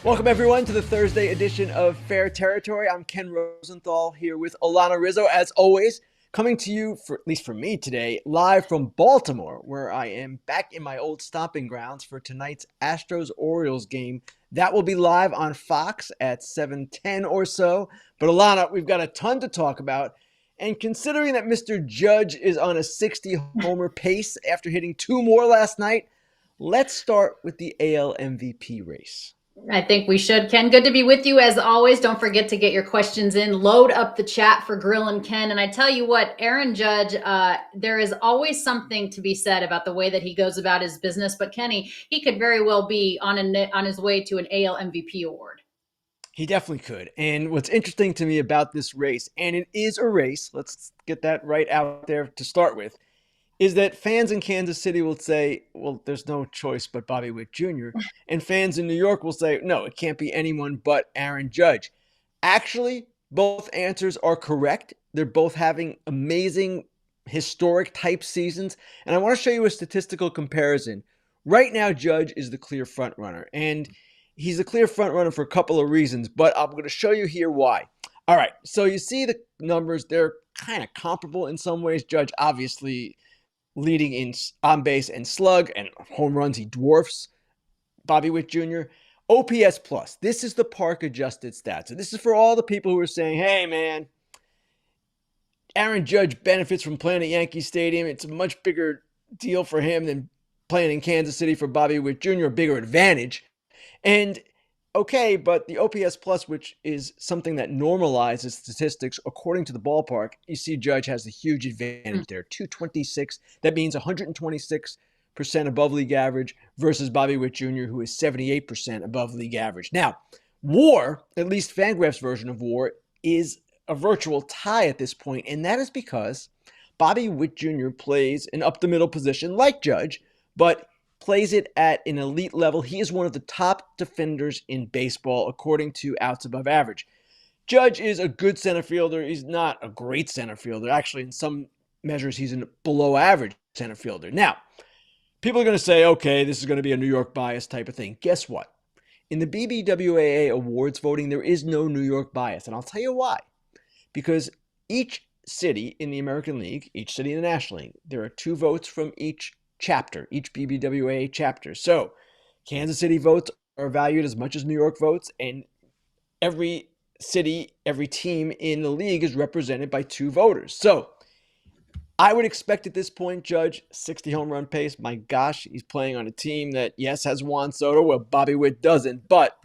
Welcome, everyone, to the Thursday edition of Fair Territory. I'm Ken Rosenthal here with Alanna Rizzo, as always, coming to you, at least for me today, live from Baltimore, where I am back in my old stomping grounds for tonight's Astros-Orioles game. That will be live on Fox at 7:10 or so. But Alanna, we've got a ton to talk about. And considering that Mr. Judge is on a 60-homer pace after hitting two more last night, let's start with the AL MVP race. I think we should, Ken. Good to be with you as always. Don't forget to get your questions in. Load up the chat for Grillin Ken. And I tell you what, Aaron Judge, there is always something to be said about the way that he goes about his business. But Kenny, he could very well be on his way to an AL MVP award. He definitely could. And what's interesting to me about this race, and it is a race, let's get that right out there to start with, is that fans in Kansas City will say, well, there's no choice but Bobby Witt Jr. And fans in New York will say, no, it can't be anyone but Aaron Judge. Actually, both answers are correct. They're both having amazing historic type seasons. And I want to show you a statistical comparison. Right now, Judge is the clear front runner. And he's a clear front runner for a couple of reasons, but I'm going to show you here why. All right, so you see the numbers. They're kind of comparable in some ways. Judge obviously leading in on base and slug and home runs. He dwarfs Bobby Witt Jr. OPS plus. This is the park adjusted stats. So this is for all the people who are saying, hey, man, Aaron Judge benefits from playing at Yankee Stadium. It's a much bigger deal for him than playing in Kansas City for Bobby Witt Jr., a bigger advantage. And okay, but the OPS plus, which is something that normalizes statistics according to the ballpark, you see Judge has a huge advantage there. 226. That means 126% above league average versus Bobby Witt Jr., who is 78% above league average. Now, WAR, at least Fangraph's version of WAR, is a virtual tie at this point, and that is because Bobby Witt Jr. plays an up-the-middle position like Judge, but plays it at an elite level. He is one of the top defenders in baseball, according to outs above average. Judge is a good center fielder. He's not a great center fielder. Actually, in some measures, he's a below average center fielder. Now, people are going to say, okay, this is going to be a New York bias type of thing. Guess what? In the BBWAA awards voting, there is no New York bias. And I'll tell you why. Because each city in the American League, each city in the National League, there are two votes from each chapter, each BBWA chapter. So Kansas City votes are valued as much as New York votes, and every city, every team in the league is represented by two voters. So I would expect at this point, Judge, 60 home run pace. My gosh, he's playing on a team that, yes, has Juan Soto, well, Bobby Witt doesn't, but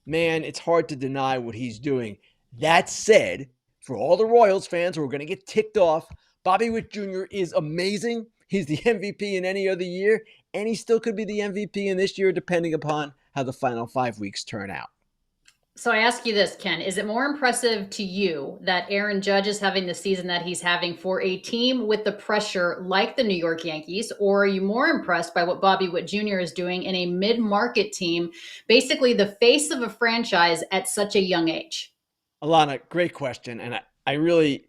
man, it's hard to deny what he's doing. That said, for all the Royals fans who are going to get ticked off, Bobby Witt Jr. is amazing. He's the MVP in any other year, and he still could be the MVP in this year, depending upon how the final 5 weeks turn out. So I ask you this, Ken, is it more impressive to you that Aaron Judge is having the season that he's having for a team with the pressure like the New York Yankees, or are you more impressed by what Bobby Witt Jr. is doing in a mid-market team, basically the face of a franchise at such a young age? Alanna, great question, and I really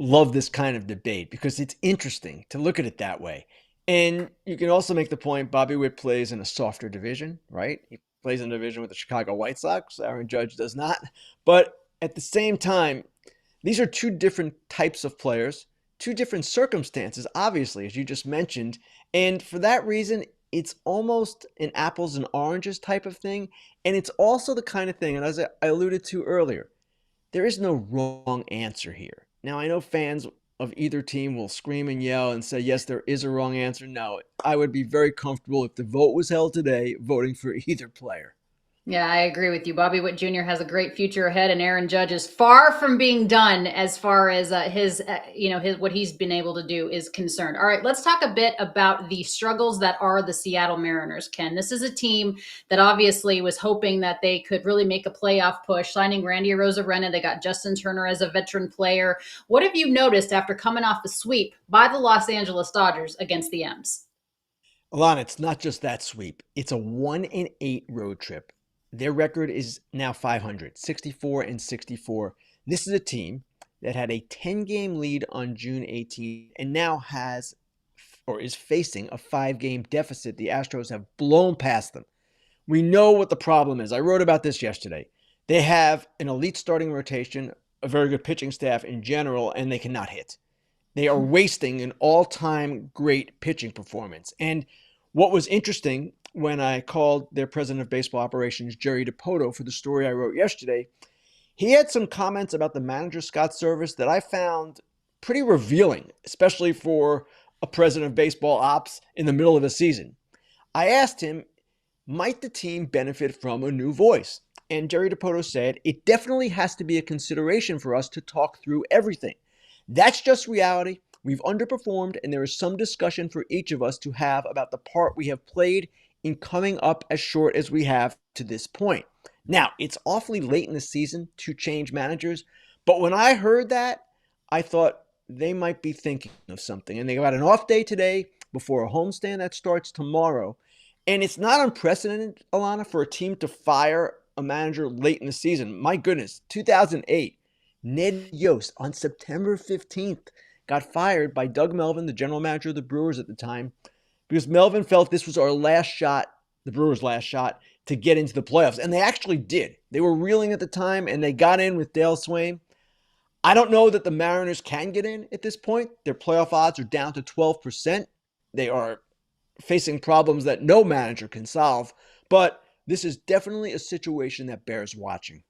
love this kind of debate because it's interesting to look at it that way. And you can also make the point Bobby Witt plays in a softer division, right? He plays in a division with the Chicago White Sox. Aaron Judge does not. But at the same time, these are two different types of players, two different circumstances, obviously, as you just mentioned. And for that reason, it's almost an apples and oranges type of thing. And it's also the kind of thing, and as I alluded to earlier, there is no wrong answer here. Now, I know fans of either team will scream and yell and say, yes, there is a wrong answer. No, I would be very comfortable if the vote was held today voting for either player. Yeah, I agree with you. Bobby Witt Jr. has a great future ahead, and Aaron Judge is far from being done as far as his what he's been able to do is concerned. All right, let's talk a bit about the struggles that are the Seattle Mariners, Ken. This is a team that obviously was hoping that they could really make a playoff push, signing Randy Arozarena. They got Justin Turner as a veteran player. What have you noticed after coming off the sweep by the Los Angeles Dodgers against the M's? Alana, it's not just that sweep. It's a 1-8 road trip. Their record is now 500, 64-64. This is a team that had a 10-game lead on June 18th and now has or is facing a 5-game deficit. The Astros have blown past them. We know what the problem is. I wrote about this yesterday. They have an elite starting rotation, a very good pitching staff in general, and they cannot hit. They are wasting an all-time great pitching performance. And what was interesting when I called their president of baseball operations, Jerry Dipoto, for the story I wrote yesterday, he had some comments about the manager, Scott Service, that I found pretty revealing, especially for a president of baseball ops in the middle of a season. I asked him, might the team benefit from a new voice? And Jerry Dipoto said, it definitely has to be a consideration for us to talk through everything. That's just reality. We've underperformed, and there is some discussion for each of us to have about the part we have played in coming up as short as we have to this point. Now, it's awfully late in the season to change managers, but when I heard that, I thought they might be thinking of something. And they got an off day today before a homestand that starts tomorrow. And it's not unprecedented, Alanna, for a team to fire a manager late in the season. My goodness, 2008, Ned Yost on September 15th got fired by Doug Melvin, the general manager of the Brewers at the time, because Melvin felt this was our last shot, the Brewers' last shot, to get into the playoffs. And they actually did. They were reeling at the time, and they got in with Dale Swain. I don't know that the Mariners can get in at this point. Their playoff odds are down to 12%. They are facing problems that no manager can solve. But this is definitely a situation that bears watching.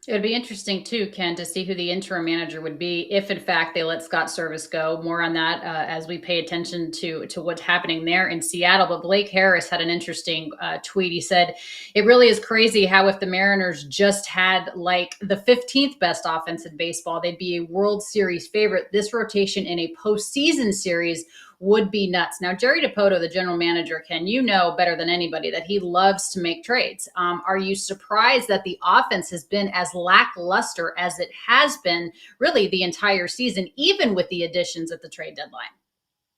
It would be interesting too, Ken, to see who the interim manager would be if, in fact, they let Scott Service go. More on that as we pay attention to what's happening there in Seattle. But Blake Harris had an interesting tweet. He said, "It really is crazy how if the Mariners just had like the 15th best offense in baseball, they'd be a World Series favorite. This rotation in a postseason series would be nuts." Now, Jerry Dipoto, the general manager, Ken, you know better than anybody that he loves to make trades. Are you surprised that the offense has been as lackluster as it has been really the entire season, even with the additions at the trade deadline?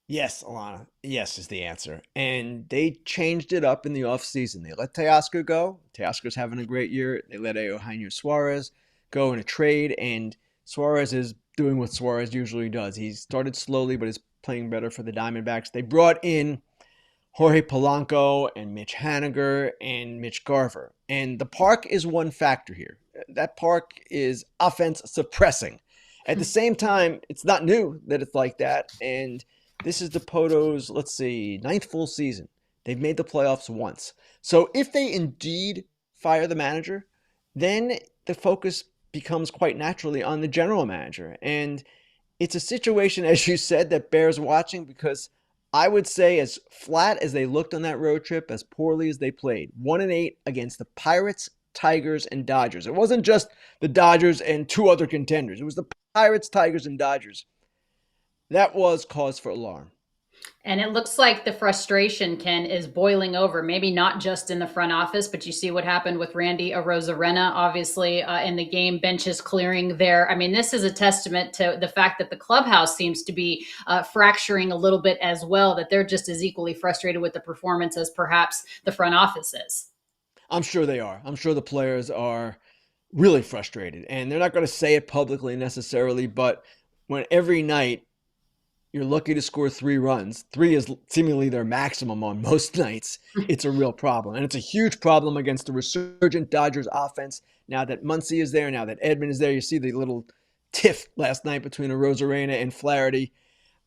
Yes, Alana. Yes is the answer. And they changed it up in the offseason. They let Teoscar go. Teoscar's having a great year. They let Eugenio Suarez go in a trade, and Suarez is doing what Suarez usually does. He started slowly, but is playing better for the Diamondbacks. They brought in Jorge Polanco and Mitch Haniger and Mitch Garver. And the park is one factor here. That park is offense suppressing. At the same time, it's not new that it's like that. And this is Dipoto's, let's see, ninth full season. They've made the playoffs once. So if they indeed fire the manager, then the focus becomes quite naturally on the general manager. And it's a situation, as you said, that bears watching because I would say as flat as they looked on that road trip, as poorly as they played, 1-8 against the Pirates, Tigers, and Dodgers. It wasn't just the Dodgers and two other contenders. It was the Pirates, Tigers, and Dodgers. That was cause for alarm. And it looks like the frustration, Ken, is boiling over. Maybe not just in the front office, but you see what happened with Randy Arozarena, obviously, in the game, benches clearing there. I mean, this is a testament to the fact that the clubhouse seems to be fracturing a little bit as well, that they're just as equally frustrated with the performance as perhaps the front office is. I'm sure they are. I'm sure the players are really frustrated. And they're not going to say it publicly necessarily, but when every night you're lucky to score 3 runs. 3 is seemingly their maximum on most nights. It's a real problem. And it's a huge problem against the resurgent Dodgers offense. Now that Muncy is there, now that Edman is there, you see the little tiff last night between Arozarena and Flaherty.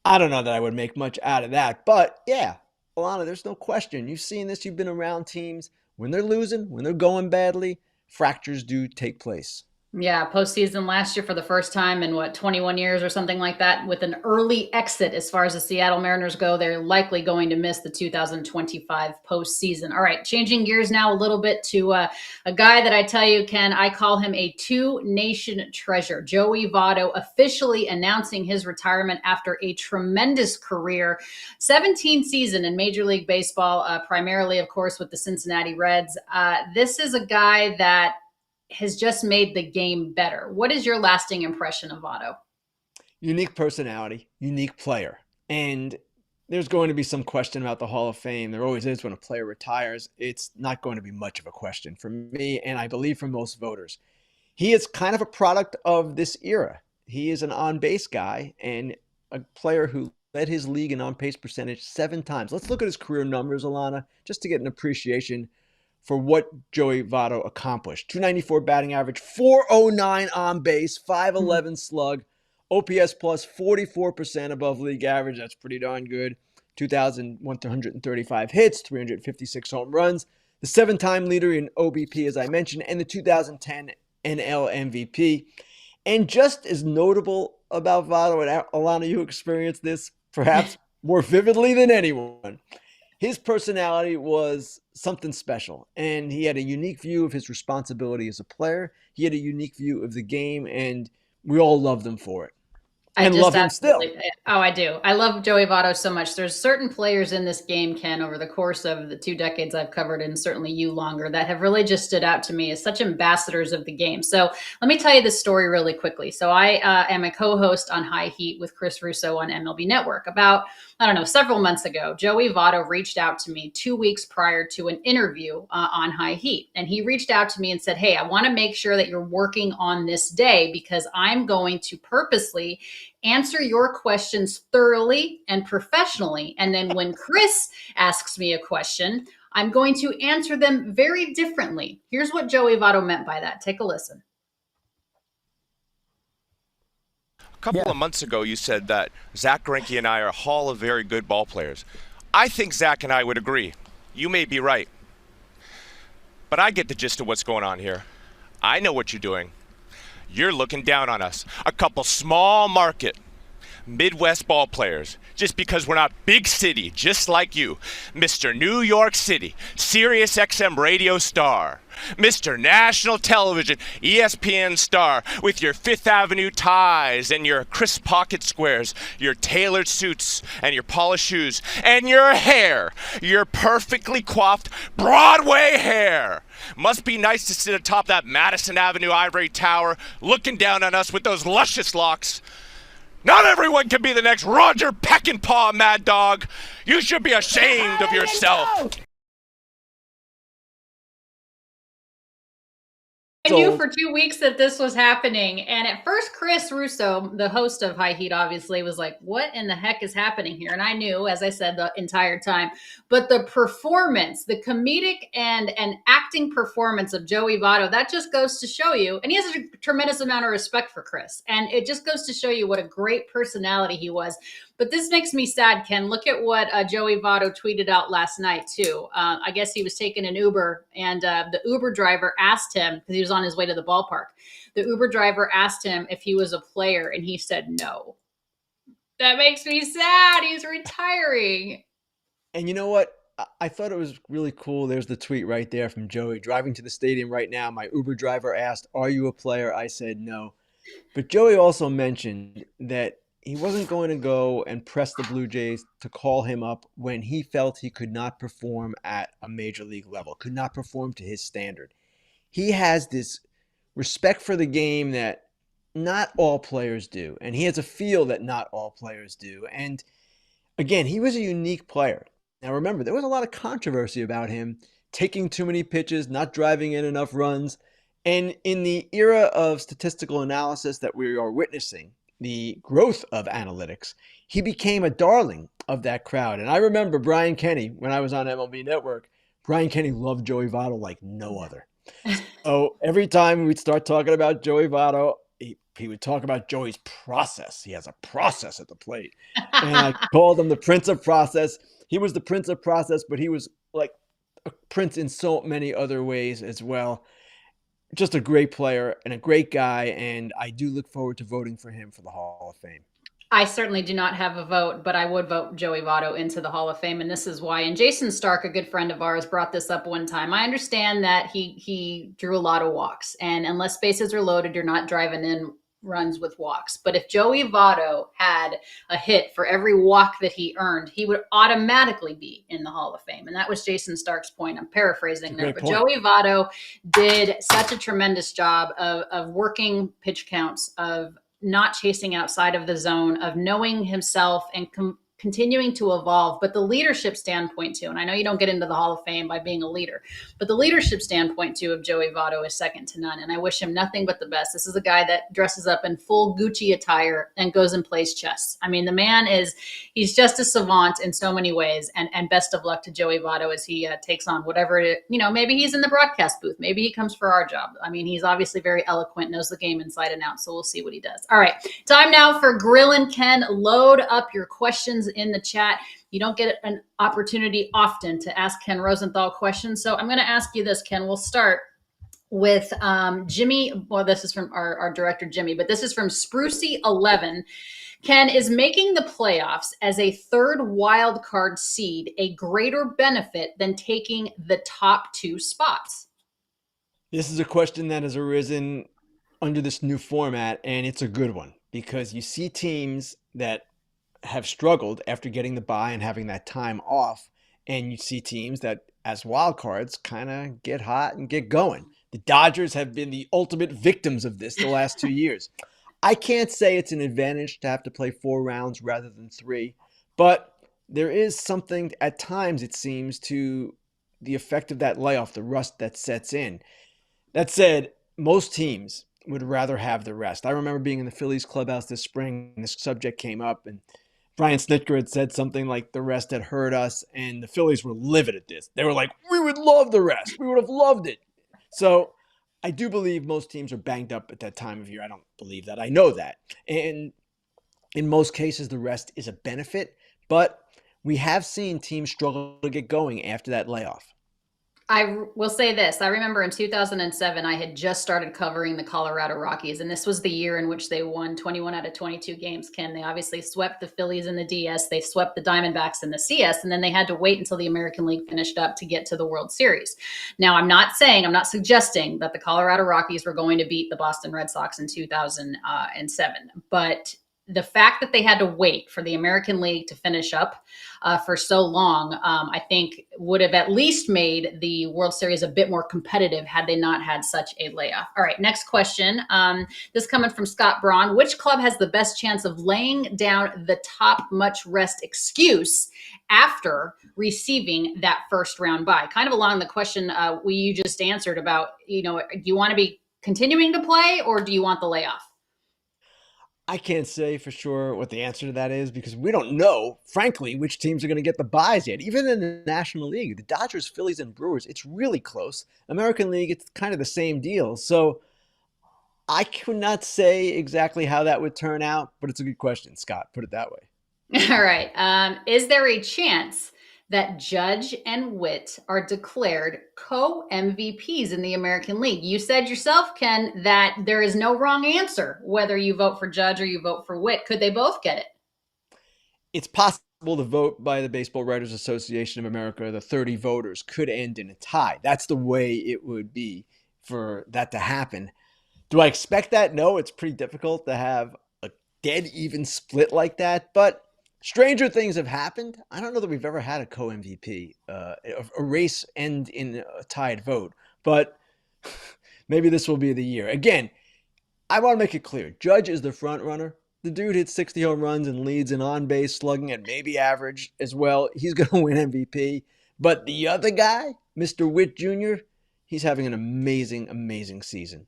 I don't know that I would make much out of that. But yeah, Alana, there's no question. You've seen this. You've been around teams. When they're losing, when they're going badly, fractures do take place. Yeah, postseason last year for the first time in what, 21 years or something like that, with an early exit as far as the Seattle Mariners go. They're likely going to miss the 2025 postseason. All right, changing gears now a little bit to a guy that I tell you, Ken, I call him a two-nation treasure. Joey Votto officially announcing his retirement after a tremendous career. 17 season in Major League Baseball, primarily, of course, with the Cincinnati Reds. This is a guy that has just made the game better. What is your lasting impression of Votto? Unique personality, unique player. And there's going to be some question about the Hall of Fame. There always is when a player retires. It's not going to be much of a question for me, and I believe for most voters. He is kind of a product of this era. He is an on-base guy and a player who led his league in on-base percentage 7 times. Let's look at his career numbers, Alana, just to get an appreciation for what Joey Votto accomplished. 294 batting average, 409 on base, 511 slug, OPS plus 44% above league average. That's pretty darn good. 2,135 hits, 356 home runs, the 7-time leader in OBP, as I mentioned, and the 2010 NL MVP. And just as notable about Votto, and Alanna, you experienced this perhaps more vividly than anyone, his personality was something special, and he had a unique view of his responsibility as a player. He had a unique view of the game, and we all loved him for it. I And just love him still. absolutely, oh, I do. I love Joey Votto so much. There's certain players in this game, Ken, over the course of the 2 decades I've covered, and certainly you longer, that have really just stood out to me as such ambassadors of the game. So let me tell you this story really quickly. So I am a co-host on High Heat with Chris Russo on MLB Network. About, I don't know, several months ago, Joey Votto reached out to me 2 weeks prior to an interview on High Heat. And he reached out to me and said, hey, I want to make sure that you're working on this day because I'm going to purposely answer your questions thoroughly and professionally. And then when Chris asks me a question, I'm going to answer them very differently. Here's what Joey Votto meant by that. Take a listen. A couple of months ago, you said that Zach Greinke and I are a hall of very good ball players. I think Zach and I would agree. You may be right. But I get the gist of what's going on here. I know what you're doing. You're looking down on us, a couple small market Midwest ball players, just because we're not big city, just like you. Mr. New York City, Sirius XM radio star, Mr. National Television, ESPN star, with your Fifth Avenue ties and your crisp pocket squares, your tailored suits and your polished shoes, and your hair, your perfectly coiffed Broadway hair. Must be nice to sit atop that Madison Avenue ivory tower, looking down on us with those luscious locks. Not everyone can be the next Roger Peckinpah, Mad Dog. You should be ashamed of yourself. I knew for 2 weeks that this was happening. And at first, Chris Russo, the host of High Heat, obviously was like, what in the heck is happening here? And I knew, as I said, the entire time. But the performance, the comedic and acting performance of Joey Votto, that just goes to show you, and he has a tremendous amount of respect for Chris. And it just goes to show you what a great personality he was. But this makes me sad, Ken. Look at what Joey Votto tweeted out last night, too. I guess he was taking an Uber, and the Uber driver asked him, because he was on his way to the ballpark, the Uber driver asked him if he was a player, and he said no. That makes me sad. He's retiring. And you know what? I thought it was really cool. There's the tweet right there from Joey. Driving to the stadium right now, my Uber driver asked, are you a player? I said no. But Joey also mentioned that he wasn't going to go and press the Blue Jays to call him up when he felt he could not perform at a major league level, could not perform to his standard. He has this respect for the game that not all players do, and he has a feel that not all players do. And again, he was a unique player. Now remember, there was a lot of controversy about him taking too many pitches, not driving in enough runs. And in the era of statistical analysis that we are witnessing, the growth of analytics, he became a darling of that crowd. And I remember Brian Kenny, when I was on MLB Network, Brian Kenny loved Joey Votto like no other. So every time we'd start talking about Joey Votto, he would talk about Joey's process. He has a process at the plate. And I called him the Prince of Process. He was the Prince of Process, but he was like a prince in so many other ways as well. Just a great player and a great guy, and I do look forward to voting for him for the Hall of Fame. I certainly do not have a vote, but I would vote Joey Votto into the Hall of Fame, and this is why. And Jason Stark, a good friend of ours, brought this up one time. I understand that he drew a lot of walks, and unless bases are loaded, you're not driving in runs with walks. But if Joey Votto had a hit for every walk that he earned, he would automatically be in the Hall of Fame. And that was Jason Stark's point. I'm paraphrasing there. But Joey Votto did such a tremendous job of working pitch counts, of not chasing outside of the zone, of knowing himself and continuing to evolve, but the leadership standpoint too. And I know you don't get into the Hall of Fame by being a leader, but the leadership standpoint too of Joey Votto is second to none. And I wish him nothing but the best. This is a guy that dresses up in full Gucci attire and goes and plays chess. I mean, the man he's just a savant in so many ways. And best of luck to Joey Votto as he takes on whatever it, maybe he's in the broadcast booth. Maybe he comes for our job. I mean, he's obviously very eloquent, knows the game inside and out. So we'll see what he does. All right. Time now for Grillin Ken. Load up your questions in the chat. You don't get an opportunity often to ask Ken Rosenthal questions. So I'm going to ask you this, Ken. We'll start with Jimmy. Well, this is from our director, Jimmy, but this is from Sprucey11. Ken, is making the playoffs as a third wild card seed a greater benefit than taking the top two spots? This is a question that has arisen under this new format, and it's a good one because you see teams that have struggled after getting the bye and having that time off, and you see teams that, as wild cards, kind of get hot and get going. The Dodgers have been the ultimate victims of this the last 2 years. I can't say it's an advantage to have to play 4 rounds rather than 3, but there is something at times, it seems, to the effect of that layoff, the rust that sets in. That said, most teams would rather have the rest. I remember being in the Phillies clubhouse this spring, and this subject came up, and Brian Snitker had said something like the rest had hurt us, and the Phillies were livid at this. They were like, we would love the rest. We would have loved it. So I do believe most teams are banged up at that time of year. I don't believe that. I know that. And in most cases, the rest is a benefit, but we have seen teams struggle to get going after that layoff. I will say this. I remember in 2007, I had just started covering the Colorado Rockies, and this was the year in which they won 21 out of 22 games, Ken. They obviously swept the Phillies in the DS. They swept the Diamondbacks in the CS, and then they had to wait until the American League finished up to get to the World Series. Now, I'm not suggesting that the Colorado Rockies were going to beat the Boston Red Sox in 2007, but the fact that they had to wait for the American League to finish up for so long, I think would have at least made the World Series a bit more competitive had they not had such a layoff. All right, next question. This coming from Scott Braun. Which club has the best chance of laying down the top much rest excuse after receiving that first round bye? Kind of along the question you just answered about, do you want to be continuing to play or do you want the layoff? I can't say for sure what the answer to that is because we don't know, frankly, which teams are going to get the buys yet. Even in the National League, the Dodgers, Phillies, and Brewers, it's really close. American League, it's kind of the same deal. So I could not say exactly how that would turn out, but it's a good question, Scott. Put it that way. All right. Is there a chance that Judge and Witt are declared co-MVPs in the American League? You said yourself, Ken, that there is no wrong answer whether you vote for Judge or you vote for Witt. Could they both get it? It's possible the vote by the Baseball Writers Association of America, the 30 voters, could end in a tie. That's the way it would be for that to happen. Do I expect that? No, it's pretty difficult to have a dead even split like that, but stranger things have happened. I don't know that we've ever had a co-MVP, a race end in a tied vote, but maybe this will be the year. Again, I want to make it clear. Judge is the front runner. The dude hits 60 home runs and leads in on-base slugging at maybe average as well. He's going to win MVP. But the other guy, Mr. Witt Jr., he's having an amazing, amazing season.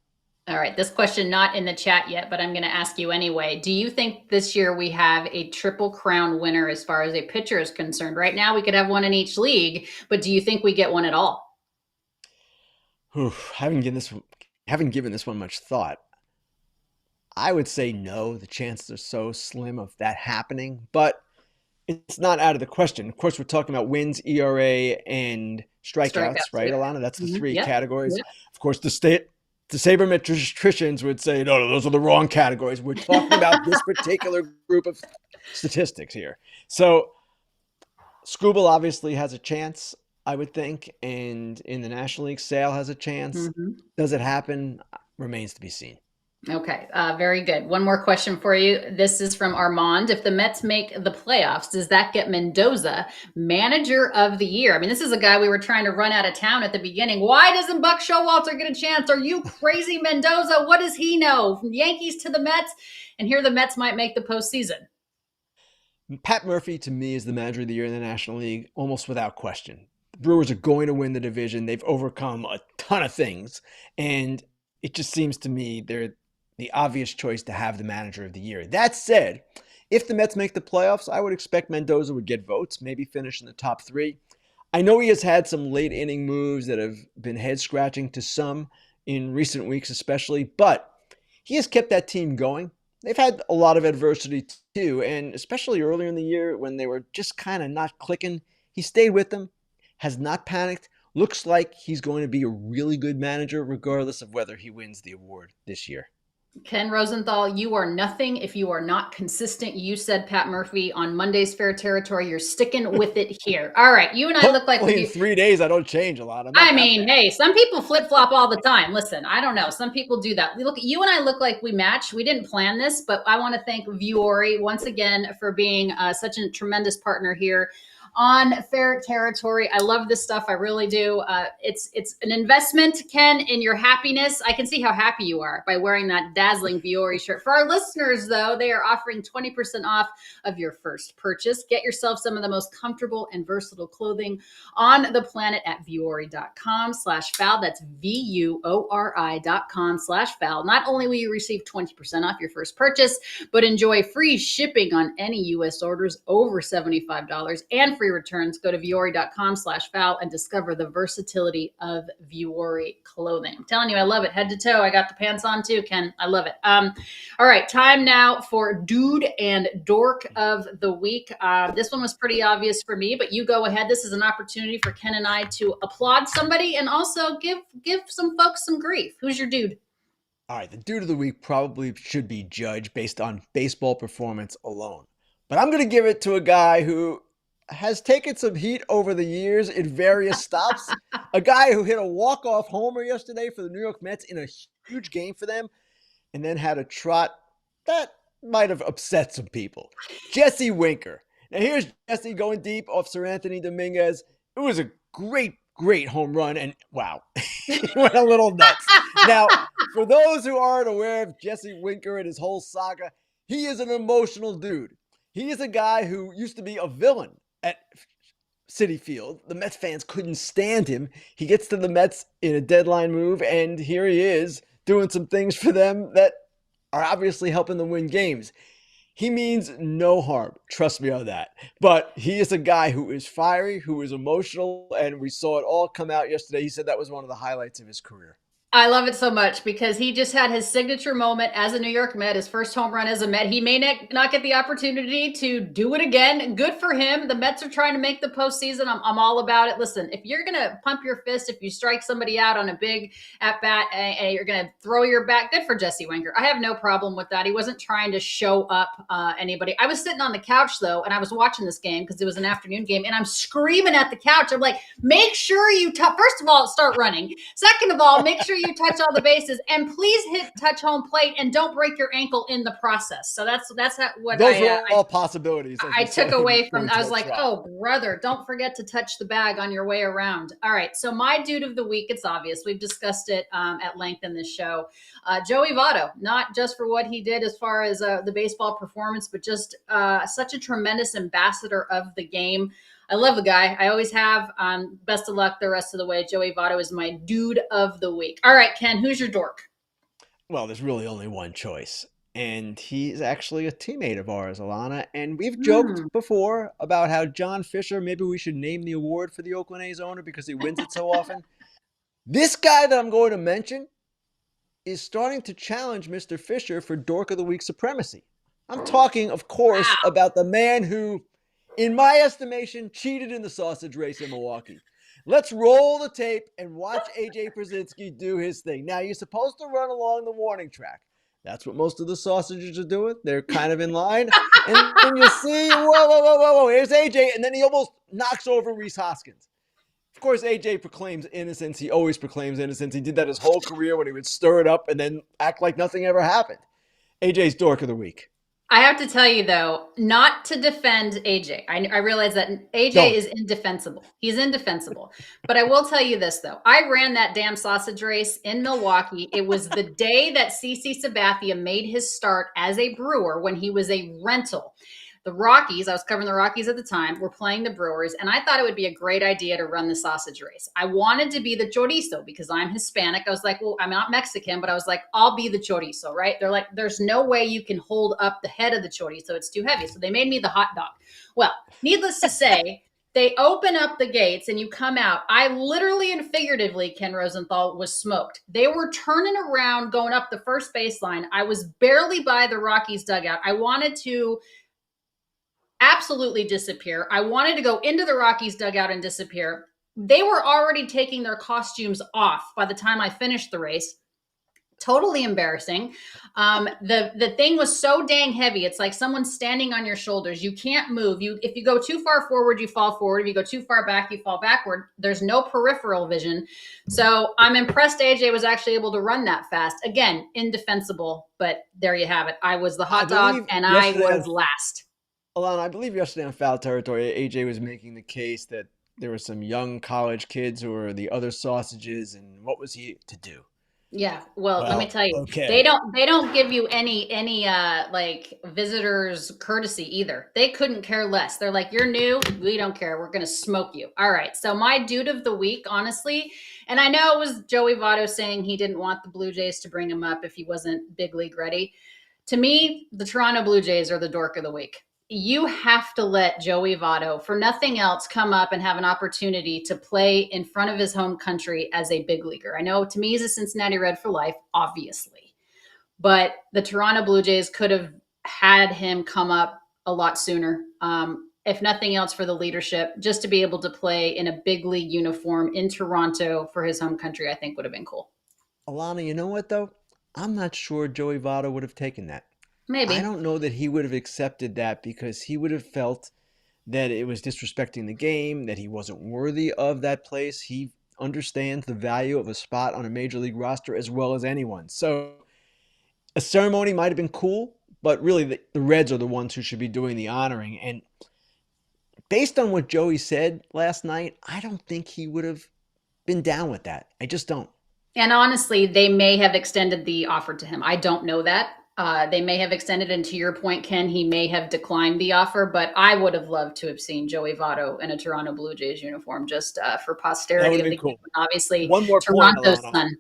All right, this question not in the chat yet, but I'm going to ask you anyway. Do you think this year we have a Triple Crown winner as far as a pitcher is concerned? Right now we could have one in each league, but do you think we get one at all? Haven't given this one much thought. I would say no. The chances are so slim of that happening, but it's not out of the question. Of course, we're talking about wins, ERA, and strikeouts, right, yeah. Alana? That's the three Yep. categories. Yep. Of course, the sabermetricians would say, no, those are the wrong categories. We're talking about this particular group of statistics here. So Scooble obviously has a chance, I would think, and in the National League, Sale has a chance. Mm-hmm. Does it happen? Remains to be seen. Okay, very good. One more question for you. This is from Armand. If the Mets make the playoffs, does that get Mendoza Manager of the Year? I mean, this is a guy we were trying to run out of town at the beginning. Why doesn't Buck Showalter get a chance? Are you crazy, Mendoza? What does he know? From Yankees to the Mets, and here the Mets might make the postseason. Pat Murphy, to me, is the manager of the year in the National League, almost without question. The Brewers are going to win the division. They've overcome a ton of things, and it just seems to me they're the obvious choice to have the manager of the year. That said, if the Mets make the playoffs, I would expect Mendoza would get votes, maybe finish in the top three. I know he has had some late inning moves that have been head scratching to some in recent weeks, especially, but he has kept that team going. They've had a lot of adversity too, and especially earlier in the year when they were just kind of not clicking, he stayed with them, has not panicked. Looks like he's going to be a really good manager, regardless of whether he wins the award this year. Ken Rosenthal, you are nothing if you are not consistent. You said Pat Murphy on Monday's Fair Territory. You're sticking with it here. All right. You and I look like Hopefully in 3 days I don't change a lot. I mean, hey, some people flip flop all the time. Listen, I don't know. Some people do that. Look, you and I look like we match. We didn't plan this, but I want to thank Viore once again for being such a tremendous partner here on Fair Territory. I love this stuff. I really do. It's an investment, Ken, in your happiness. I can see how happy you are by wearing that dazzling Viore shirt. For our listeners, though, they are offering 20% off of your first purchase. Get yourself some of the most comfortable and versatile clothing on the planet at vuori.com/foul. That's VUORI.com/foul. Not only will you receive 20% off your first purchase, but enjoy free shipping on any U.S. orders over $75 and free returns. Go to vuori.com/foul and discover the versatility of Vuori clothing. I'm telling you, I love it. Head to toe. I got the pants on too, Ken. I love it. All right. Time now for Dude and Dork of the Week. This one was pretty obvious for me, but you go ahead. This is an opportunity for Ken and I to applaud somebody and also give some folks some grief. Who's your dude? All right. The Dude of the Week probably should be judged based on baseball performance alone. But I'm going to give it to a guy who has taken some heat over the years in various stops. A guy who hit a walk-off homer yesterday for the New York Mets in a huge game for them, and then had a trot that might have upset some people. Jesse Winker. Now here's Jesse going deep off Sir Anthony Dominguez. It was a great home run, and wow, he went a little nuts. Now, for those who aren't aware of Jesse Winker and his whole saga, he is an emotional dude. He is a guy who used to be a villain at Citi Field. The Mets fans couldn't stand him. He gets to the Mets in a deadline move, and here he is doing some things for them that are obviously helping them win games. He means no harm. Trust me on that. But he is a guy who is fiery, who is emotional, and we saw it all come out yesterday. He said that was one of the highlights of his career. I love it so much because he just had his signature moment as a New York Met, his first home run as a Met. He may not get the opportunity to do it again. Good for him. The Mets are trying to make the postseason. I'm all about it. Listen, if you're going to pump your fist, if you strike somebody out on a big at-bat and you're going to throw your bat, good for Jesse Winker. I have no problem with that. He wasn't trying to show up anybody. I was sitting on the couch, though, and I was watching this game because it was an afternoon game, and I'm screaming at the couch. I'm like, make sure you first of all, start running. Second of all, make sure you touch all the bases, and please hit touch home plate and don't break your ankle in the process. So that's what those were all possibilities. I took away from. I was like, oh brother, don't forget to touch the bag on your way around. All right, so my dude of the week, it's obvious. We've discussed it at length in this show. Joey Votto, not just for what he did as far as the baseball performance, but just such a tremendous ambassador of the game. I love the guy. I always have. Best of luck the rest of the way. Joey Votto is my dude of the week. All right, Ken, who's your dork? Well, there's really only one choice. And he's actually a teammate of ours, Alanna. And we've joked before about how John Fisher, maybe we should name the award for the Oakland A's owner because he wins it so often. This guy that I'm going to mention is starting to challenge Mr. Fisher for Dork of the Week supremacy. I'm talking, of course, about the man who, in my estimation, cheated in the sausage race in Milwaukee. Let's roll the tape and watch A.J. Pierzynski do his thing. Now, you're supposed to run along the warning track. That's what most of the sausages are doing. They're kind of in line. And then you see, whoa, here's A.J., and then he almost knocks over Rhys Hoskins. Of course, A.J. proclaims innocence. He always proclaims innocence. He did that his whole career when he would stir it up and then act like nothing ever happened. A.J.'s Dork of the Week. I have to tell you, though, not to defend AJ. I realize that AJ is indefensible. He's indefensible. But I will tell you this, though. I ran that damn sausage race in Milwaukee. It was the day that CC Sabathia made his start as a Brewer when he was a rental. The Rockies, I was covering the Rockies at the time, were playing the Brewers, and I thought it would be a great idea to run the sausage race. I wanted to be the chorizo because I'm Hispanic. I was like, well, I'm not Mexican, but I was like, I'll be the chorizo, right? They're like, there's no way you can hold up the head of the chorizo. It's too heavy. So they made me the hot dog. Well, needless to say, they open up the gates and you come out. I literally and figuratively, Ken Rosenthal, was smoked. They were turning around, going up the first baseline. I was barely by the Rockies dugout. I wanted to absolutely disappear. I wanted to go into the Rockies dugout and disappear. They were already taking their costumes off by the time I finished the race. Totally embarrassing. The thing was so dang heavy. It's like someone's standing on your shoulders. You can't move. If you go too far forward, you fall forward. If you go too far back, you fall backward. There's no peripheral vision. So I'm impressed AJ was actually able to run that fast. Again, indefensible, but there you have it. I was the hot dog and I was last. Alanna, I believe yesterday on Foul Territory, AJ was making the case that there were some young college kids who were the other sausages, and what was he to do? Yeah, well, let me tell you, they don't give you any like visitors courtesy either. They couldn't care less. They're like, you're new, we don't care. We're gonna smoke you. All right. So my dude of the week, honestly, and I know it was Joey Votto saying he didn't want the Blue Jays to bring him up if he wasn't big league ready. To me, the Toronto Blue Jays are the dork of the week. You have to let Joey Votto, for nothing else, come up and have an opportunity to play in front of his home country as a big leaguer. I know to me he's a Cincinnati Red for life, obviously, but the Toronto Blue Jays could have had him come up a lot sooner. If nothing else for the leadership, just to be able to play in a big league uniform in Toronto for his home country, I think would have been cool. Alanna, you know what though? I'm not sure Joey Votto would have taken that. Maybe. I don't know that he would have accepted that because he would have felt that it was disrespecting the game, that he wasn't worthy of that place. He understands the value of a spot on a major league roster as well as anyone. So a ceremony might have been cool, but really the Reds are the ones who should be doing the honoring. And based on what Joey said last night, I don't think he would have been down with that. I just don't. And honestly, they may have extended the offer to him. I don't know that. They may have extended, and to your point, Ken, he may have declined the offer, but I would have loved to have seen Joey Votto in a Toronto Blue Jays uniform just for posterity of the cool. game. Obviously, one more Toronto's point, son.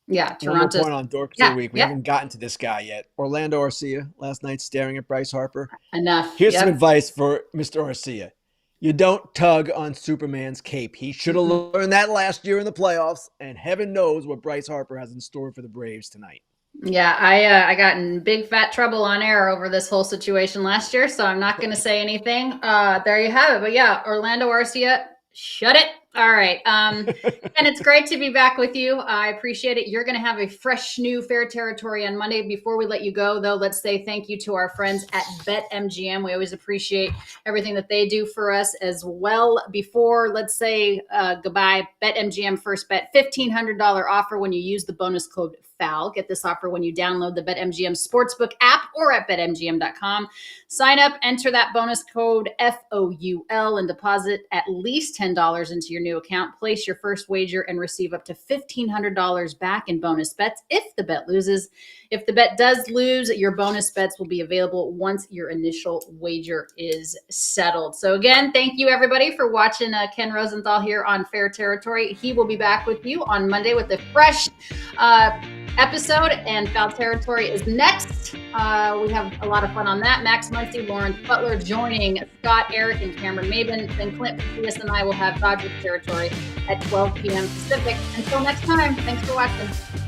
Yeah, Toronto's. One more point on Dork of the Week. We haven't gotten to this guy yet. Orlando Arcia last night staring at Bryce Harper. Enough. Here's some advice for Mr. Arcia. You don't tug on Superman's cape. He should have learned that last year in the playoffs, and heaven knows what Bryce Harper has in store for the Braves tonight. Yeah, I got in big fat trouble on air over this whole situation last year, so I'm not going to say anything. There you have it. But yeah, Orlando Arcia, shut it. All right. And it's great to be back with you. I appreciate it. You're going to have a fresh new Fair Territory on Monday. Before we let you go, though, let's say thank you to our friends at BetMGM. We always appreciate everything that they do for us as well. Before, let's say goodbye, BetMGM first bet, $1,500 offer when you use the bonus code FOUL. Get this offer when you download the BetMGM Sportsbook app or at BetMGM.com. Sign up, enter that bonus code FOUL, and deposit at least $10 into your new account. Place your first wager and receive up to $1,500 back in bonus bets if the bet loses. If the bet does lose, your bonus bets will be available once your initial wager is settled. So again, thank you everybody for watching Ken Rosenthal here on Fair Territory. He will be back with you on Monday with a fresh episode, and Foul Territory is next. We have a lot of fun on that. Max Muncy, Lawrence Butler joining Scott, Eric, and Cameron Maben. Then Clint Patrias and I will have Dodgers Territory at 12 p.m. Pacific. Until next time, thanks for watching.